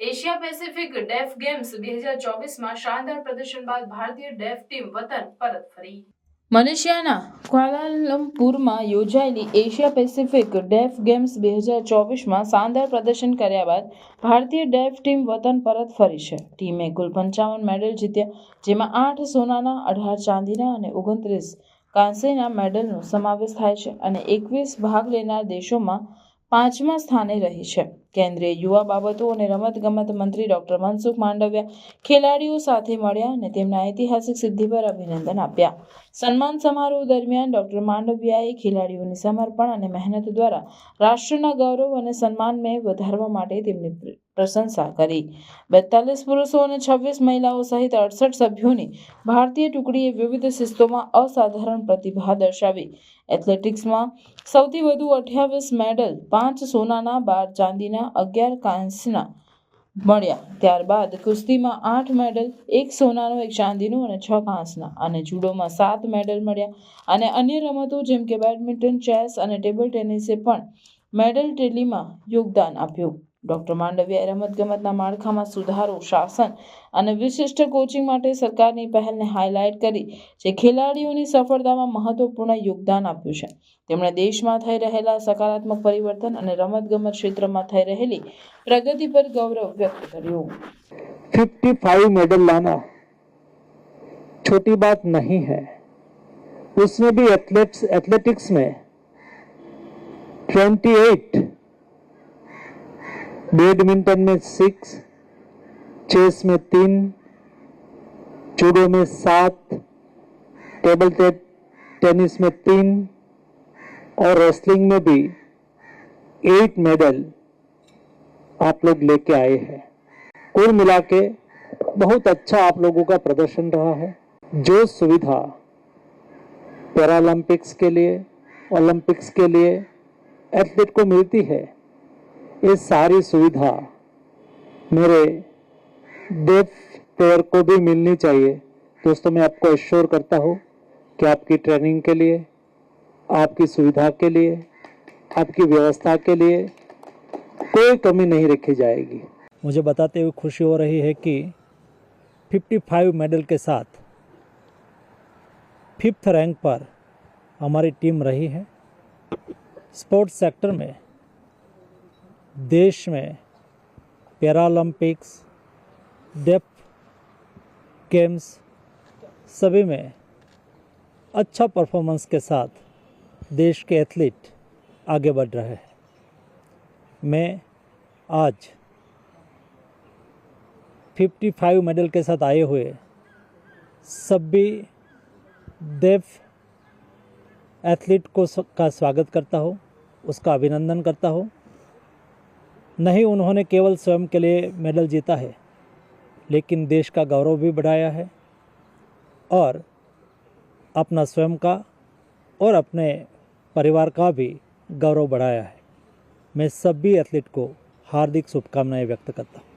Asia Pacific deaf games 2024માં શાનદાર પ્રદર્શન બાદ ભારતીય ડેફ ટીમ વતન પરત ફરી। મલેશિયાના ક્વાલાલંપુરમાં યોજાયેલી એશિયા પેસિફિક ડેફ ગેમ્સ 2024માં શાનદાર પ્રદર્શન કર્યા બાદ ભારતીય ડેફ ટીમ વતન પરત ફરી છે। ટીમે કુલ 55 મેડલ જીત્યા, જેમાં 8 સોનાના, 18 ચાંદીના અને 29 કાંસ્યના મેડલનો સમાવેશ થાય છે અને 21 ભાગ લેનાર દેશોમાં 5મા સ્થાને રહી છે। કેન્દ્રીય યુવા બાબતો અને રમતગમત મંત્રી ડોક્ટર મનસુખ માંડવિયા ખેલાડીઓ સાથે મળ્યા અને તેમના ઐતિહાસિક સિદ્ધિ પર અભિનંદન આપ્યા। સન્માન સમારોહ દરમિયાન ડોક્ટર માંડવિયાએ ખેલાડીઓની સમર્પણ અને મહેનત દ્વારા રાષ્ટ્રના ગૌરવ અને સન્માનને વધારવા માટે તેમની પ્રશંસા કરી। 42 પુરુષો અને 26 મહિલાઓ સહિત 68 સભ્યોની ભારતીય ટુકડીએ વિવિધ શિસ્તોમાં અસાધારણ પ્રતિભા દર્શાવી। એથ્લેટિક્સમાં સૌથી વધુ 28 મેડલ, 5 સોનાના, 12 ચાંદીના, 11 કાંસ્યના મળ્યા। ત્યારબાદ કુસ્તીમાં 8 મેડલ, 1 સોનાનો, 1 ચાંદીનો અને 6 કાંસના અને જુડોમાં 7 મેડલ મળ્યા અને અન્ય રમતો જેમ કે બેડમિન્ટન, ચેસ અને ટેબલ ટેનિસે પણ મેડલ ટેલીમાં યોગદાન આપ્યું। ડોક્ટર માંડવિયાએ રમતગમતના માળખામાં સુધારો, શાસન અને વિશિષ્ટ કોચિંગ માટે સરકારની પહેલને હાઇલાઇટ કરી, જે ખેલાડીઓની સફળતામાં મહત્વપૂર્ણ યોગદાન આપ્યું છે। તેમણે દેશમાં થઈ રહેલા સકારાત્મક પરિવર્તન અને રમતગમત ક્ષેત્રમાં થઈ રહેલી प्रगति पर गौरव व्यक्त કર્યું। 55 मेडल लाना छोटी बात नहीं है, उसमें भी एथलेटिक्स में 28, बैडमिंटन में 6, चेस में 3, जूडो में 7, टेबल टेनिस में 3 और रेसलिंग में भी 8 मेडल आप लोग लेके आए हैं। कुल मिला के बहुत अच्छा आप लोगों का प्रदर्शन रहा है। जो सुविधा पैरालंपिक्स के लिए, ओलंपिक्स के लिए एथलीट को मिलती है, ये सारी सुविधा मेरे डेफ प्लेयर को भी मिलनी चाहिए। दोस्तों, मैं आपको एश्योर करता हूँ कि आपकी ट्रेनिंग के लिए, आपकी सुविधा के लिए, आपकी व्यवस्था के लिए कोई कमी नहीं रखी जाएगी। मुझे बताते हुए खुशी हो रही है कि 55 मेडल के साथ 5th रैंक पर हमारी टीम रही है। स्पोर्ट्स सेक्टर में देश में पैरालंपिक्स, डेफ गेम्स सभी में अच्छा परफॉर्मेंस के साथ देश के एथलीट आगे बढ़ रहे हैं। मैं आज 55 मेडल के साथ आए हुए सभी डेफ एथलीट का स्वागत करता हूँ, उसका अभिनंदन करता हूँ। नहीं उन्होंने केवल स्वयं के लिए मेडल जीता है, लेकिन देश का गौरव भी बढ़ाया है और अपना स्वयं का और अपने परिवार का भी गौरव बढ़ाया है। मैं सभी एथलीट को हार्दिक शुभकामनाएं व्यक्त करता हूँ।